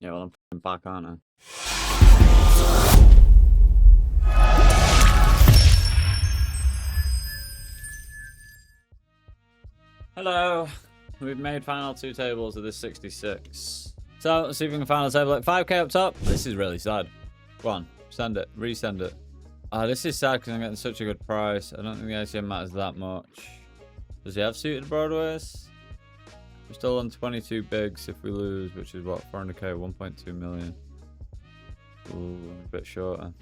Yeah, well, I'm back, aren't I? Hello. We've made final 2 tables of this 66. So, let's see if we can find a table at 5k up top. This is really sad. Go on, send it, resend it. This is sad because I'm getting such a good price. I don't think the ICM matters that much. Does he have suited Broadways? We're still on 22 bigs if we lose, which is what, 400k, 1.2 million. Ooh, a bit shorter.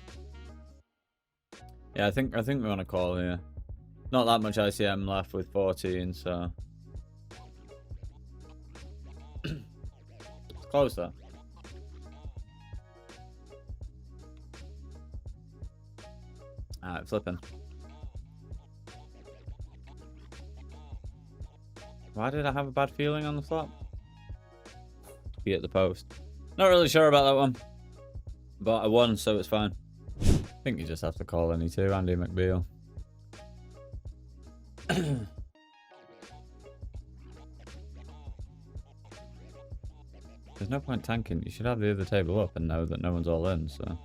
Yeah, I think we want to call here. Not that much ICM left with 14, so it's close though. Alright, flipping. Why did I have a bad feeling on the flop? Be at the post. Not really sure about that one. But I won, so it's fine. I think you just have to call any two, Andy McBeal. There's no point tanking. You should have the other table up and know that no one's all in, so.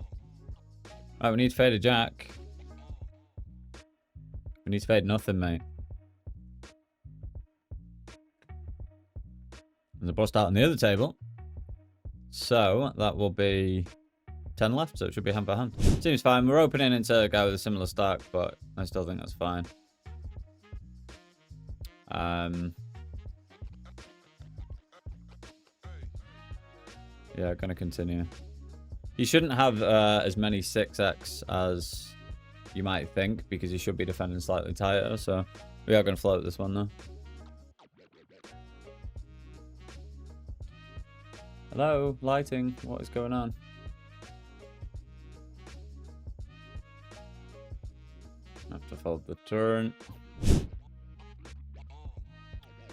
Right, we need to fade a jack. We need to fade nothing, mate. There's a bust out on the other table. So, that will be 10 left, so it should be hand by hand. Seems fine. We're opening into a guy with a similar stack, but I still think that's fine. Yeah, gonna continue. He shouldn't have as many 6x as you might think, because he should be defending slightly tighter, so we are gonna float this one though. Hello, lighting, what is going on? Have to fold the turn. You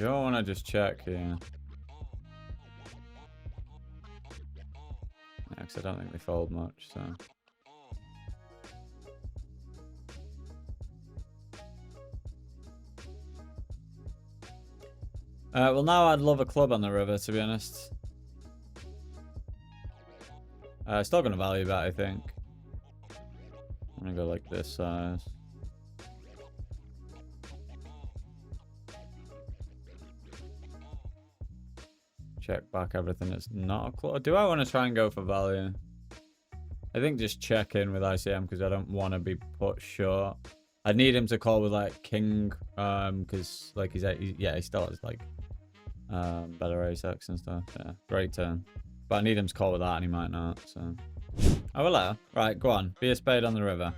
don't want to just check here. Yeah, because I don't think they fold much, so. Well, now I'd love a club on the river, to be honest. Still going to value that, I think. I'm going to go like this size. Check back everything that's not a club. Do I want to try and go for value? I think just check in with ICM because I don't want to be put short. I need him to call with like king, because like he still has like better ace-x and stuff. Yeah, great turn. But I need him to call with that and he might not, so. Oh, hello. Right, go on. Be a spade on the river.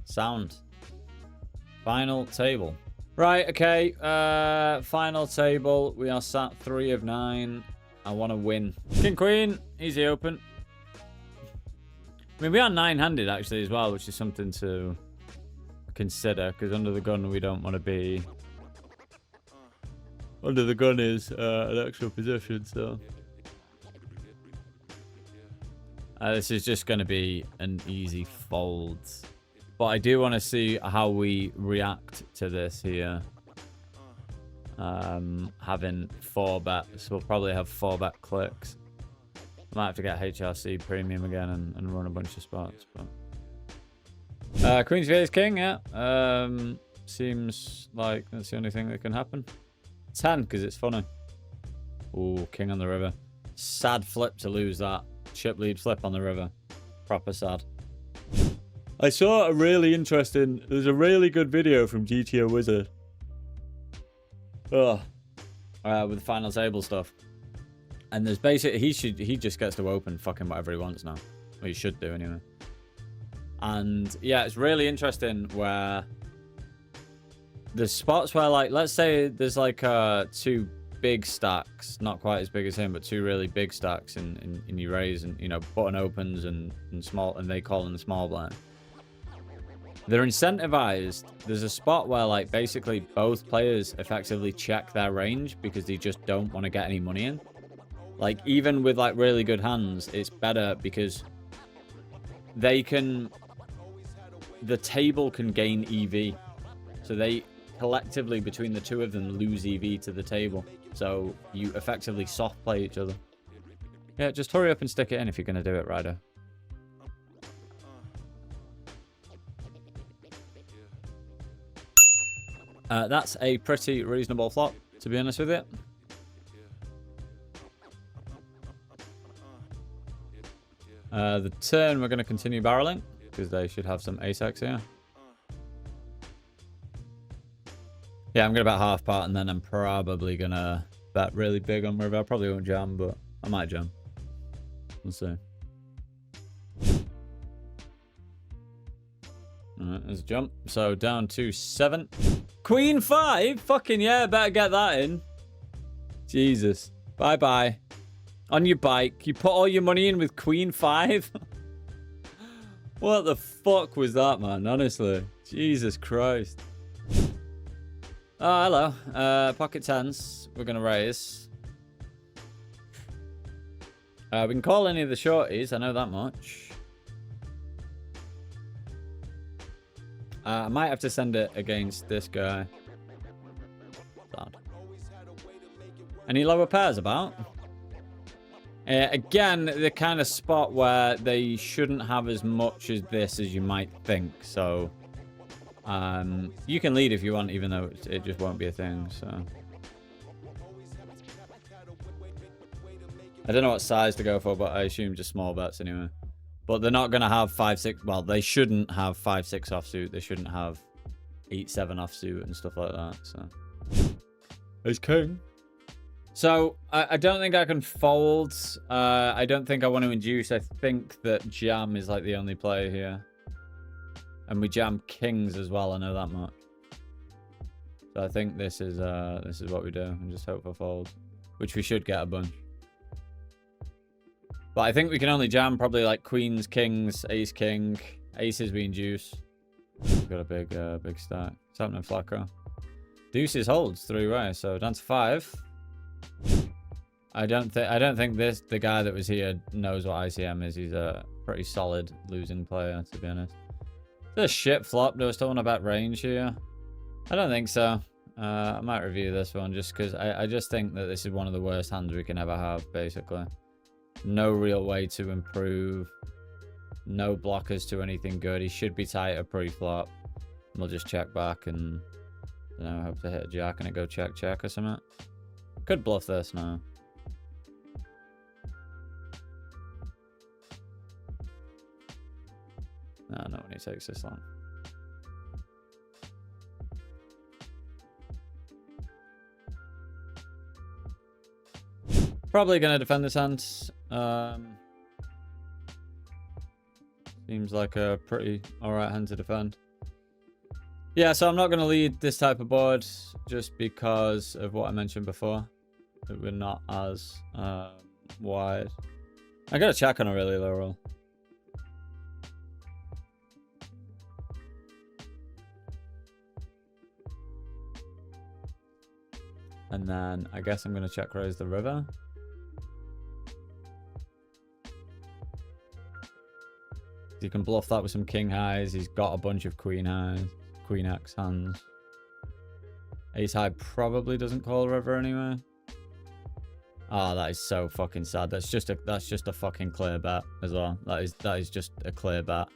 Sound. Final table. Right, okay. Final table. We are sat 3 of 9. I want to win. King, queen. Easy open. I mean, we are 9-handed actually as well, which is something to consider, because under the gun we don't want to be. Under the gun is an extra position, so. This is just going to be an easy fold. But I do want to see how we react to this here. Having 4 bets. We'll probably have 4 bet clicks. Might have to get HRC premium again and run a bunch of spots. But Queen's v ace king, yeah. Seems like that's the only thing that can happen. 10, because it's funny. Ooh, king on the river. Sad flip to lose that. Chip lead flip on the river. Proper sad. I saw a really interesting... There's a really good video from GTO Wizard. Ugh. With the final table stuff. And there's basically... He just gets to open fucking whatever he wants now. Well, he should do anyway. And yeah, it's really interesting where... There's spots where, like, let's say there's like 2 big stacks, not quite as big as him, but 2 really big stacks in your raise, and you know, button opens and small, and they call in the small blind. They're incentivized. There's a spot where, like, basically both players effectively check their range because they just don't want to get any money in. Like, even with like really good hands, it's better because they can. The table can gain EV, so they collectively between the 2 of them lose EV to the table. So you effectively soft play each other. Yeah, just hurry up and stick it in if you're going to do it, Ryder. That's a pretty reasonable flop, to be honest with you. The turn, we're going to continue barreling, because they should have some ace-x here. Yeah, I'm going to bet half pot, and then I'm probably going to bet really big on river. I probably won't jam, but I might jam. We'll see. Alright, there's a jump. So down to 7. Queen 5? Fucking yeah, better get that in. Jesus. Bye-bye. On your bike. You put all your money in with Queen 5? What the fuck was that, man? Honestly. Jesus Christ. Oh, hello. Pocket tens. We're going to raise. We can call any of the shorties. I know that much. I might have to send it against this guy. Sad. Any lower pairs about? Again, the kind of spot where they shouldn't have as much as this as you might think. So, you can lead if you want, even though it just won't be a thing. So, I don't know what size to go for, but I assume just small bets anyway. But they're not going to have 5-6. Well, they shouldn't have 5-6 offsuit. They shouldn't have 8-7 offsuit and stuff like that. So, it's king. So, I don't think I can fold. I don't think I want to induce. I think that jam is like the only play here. And we jam kings as well. I know that much. So I think this is what we do. And just hope for fold. Which we should get a bunch. But I think we can only jam probably like queens, kings, ace, king. Aces we induce. We've got a big stack. It's happening flacker. Deuces holds 3-way, so down to 5. I don't think the guy that was here knows what ICM is. He's a pretty solid losing player, to be honest. Is a shit flop? Do I still want to bet range here? I don't think so. I might review this one just because I just think that this is one of the worst hands we can ever have, basically. No real way to improve. No blockers to anything good. He should be tighter pre-flop. We'll just check back and, you know, hope to hit a jack and it go check or something. Could bluff this now. No, not when he takes this long. Probably going to defend this hand. Seems like a pretty alright hand to defend. Yeah, so I'm not going to lead this type of board just because of what I mentioned before. That we're not as wide. I got a check on a really low roll. And then I guess I'm going to check raise the river. You can bluff that with some king highs. He's got a bunch of queen highs, queen X hands. Ace high probably doesn't call river anyway. Oh, that is so fucking sad. That's just a fucking clear bet as well. That is just a clear bet.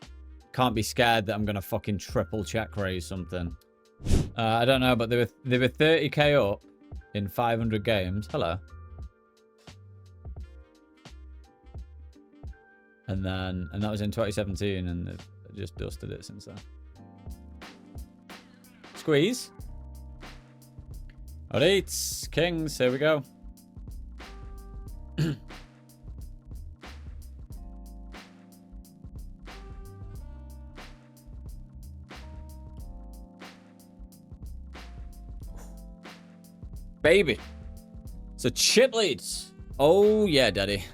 Can't be scared that I'm gonna fucking triple check raise something. I don't know, but they were 30k up in 500 games. Hello. And that was in 2017, and they've just dusted it since then. Squeeze. Alright, kings, here we go. Baby. So chip leads. Oh yeah, daddy.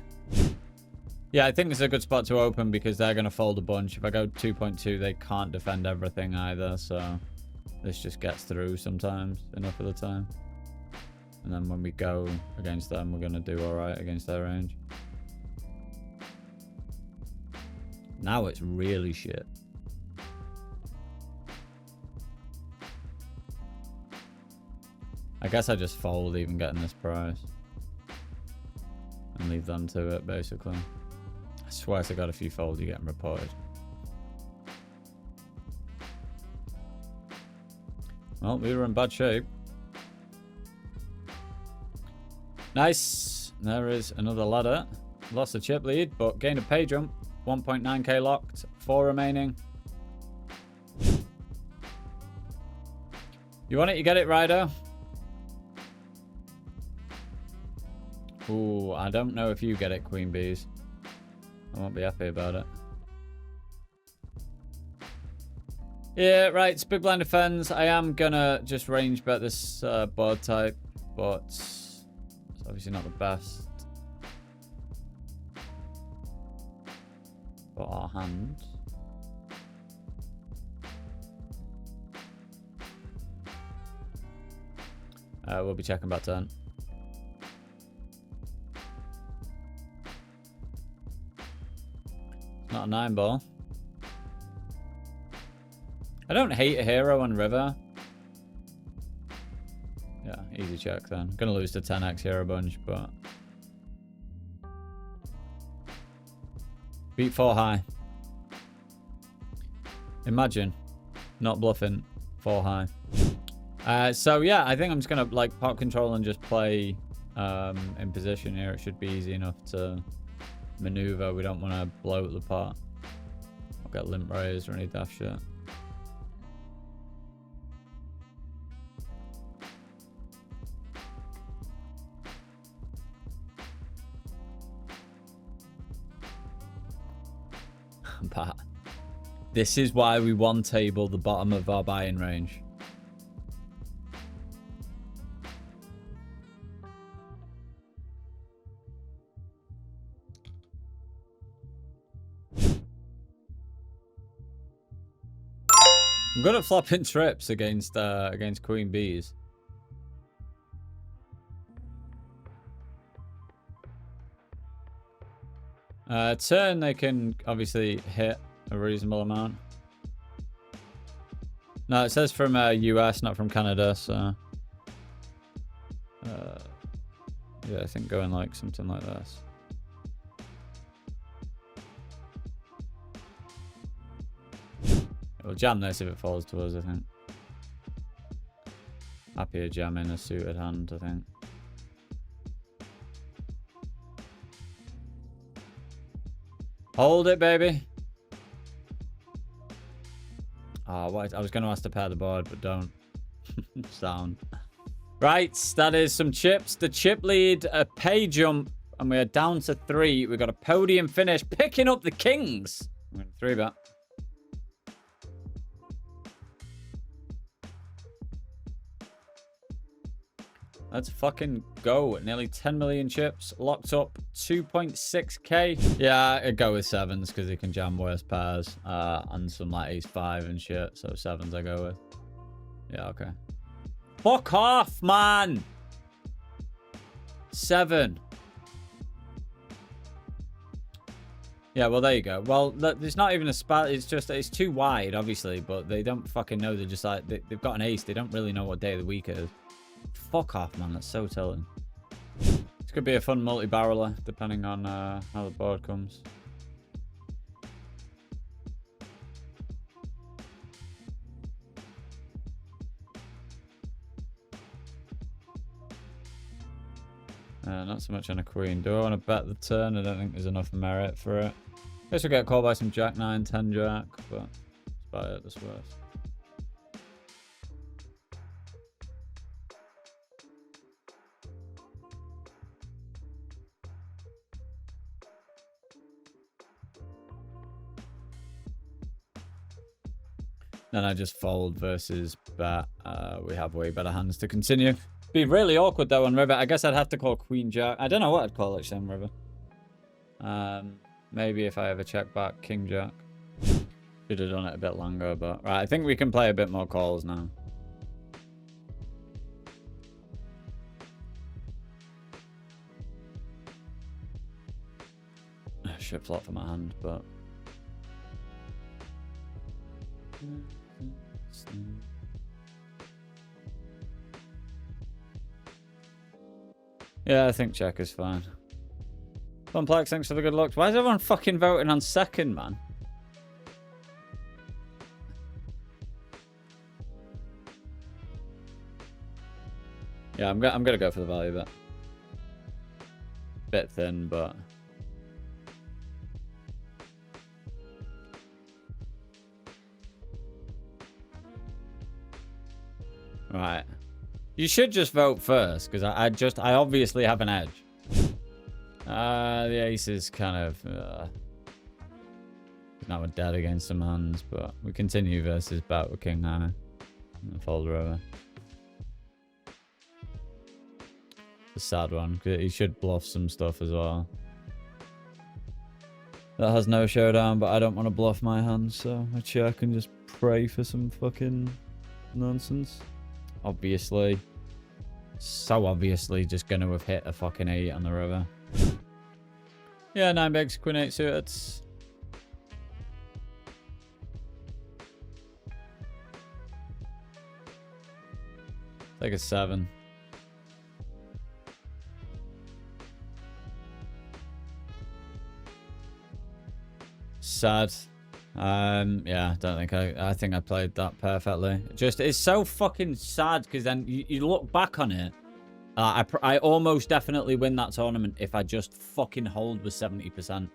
Yeah, I think this is a good spot to open because they're going to fold a bunch. If I go 2.2, they can't defend everything either. So this just gets through sometimes, enough of the time. And then when we go against them, we're going to do all right against their range. Now it's really shit. I guess I just fold even getting this price. And leave them to it, basically. I swear to God, if you fold, you're getting reported. Well, we were in bad shape. Nice. There is another ladder. Lost the chip lead, but gained a pay jump. 1.9k locked. 4 remaining. You want it, you get it, Rido. Ooh, I don't know if you get it, Queen Bees. I won't be happy about it. Yeah, right. It's big blind defense. I am gonna just range bet this board type, but it's obviously not the best for our hand. We'll be checking back turn. It's not a 9 ball. I don't hate a hero on river. Yeah, easy check then. Gonna lose to 10x hero bunch, but beat 4 high. Imagine not bluffing 4 high. So yeah, I think I'm just gonna like pot control and just play in position here. It should be easy enough to maneuver. We don't want to bloat the pot. I'll get limp raised or any daft shit. But this is why we one table the bottom of our buying range. I'm good at flopping trips against Queen Bees. Turn, they can obviously hit a reasonable amount. No, it says from US, not from Canada, so yeah, I think going like something like this. We'll jam this if it falls to us, I think. Happier jamming a suited hand, I think. Hold it, baby. Oh, what? I was going to ask to pair the board, but don't. Sound. Right, that is some chips. The chip lead, a pay jump, and we're down to 3. We've got a podium finish, picking up the kings. I'm going to 3-bet. Let's fucking go. Nearly 10 million chips. Locked up 2.6k. Yeah, I'd go with 7s because he can jam worse pairs. And some like ace-5 and shit. So 7s I go with. Yeah, okay. Fuck off, man! 7. Yeah, well, there you go. Well, there's not even a spot. It's just, it's too wide, obviously. But they don't fucking know. They're just like, they've got an ace. They don't really know what day of the week it is. Fuck off, man. That's so telling. This could be a fun multi-barreler, depending on how the board comes. Not so much on a queen. Do I want to bet the turn? I don't think there's enough merit for it. I guess we'll get called by some jack 9, 10 jack, but that's about it, this works. Then I just fold versus bet. We have way better hands to continue. Be really awkward though on river. I guess I'd have to call queen jack. I don't know what I'd call it on river. Maybe if I ever check back king jack. Should have done it a bit longer, but right. I think we can play a bit more calls now. Shit flop for my hand, but. Yeah, I think check is fine. Complex, thanks for the good luck. Why is everyone fucking voting on second, man? Yeah, I'm gonna go for the value bet. Bit thin, but right. You should just vote first, because I obviously have an edge. The ace is kind of now we're dead against some hands, but we continue versus bat with king high and fold over. It's a sad one, because he should bluff some stuff as well. That has no showdown, but I don't want to bluff my hand, so I check and just pray for some fucking nonsense. Obviously. So obviously just going to have hit a fucking 8 on the river. Yeah, 9 bigs, queen 8 suited. Take a 7. Sad. Yeah, don't think I think I played that perfectly. Just, it's so fucking sad, because then you look back on it. I almost definitely win that tournament if I just fucking hold with 70%.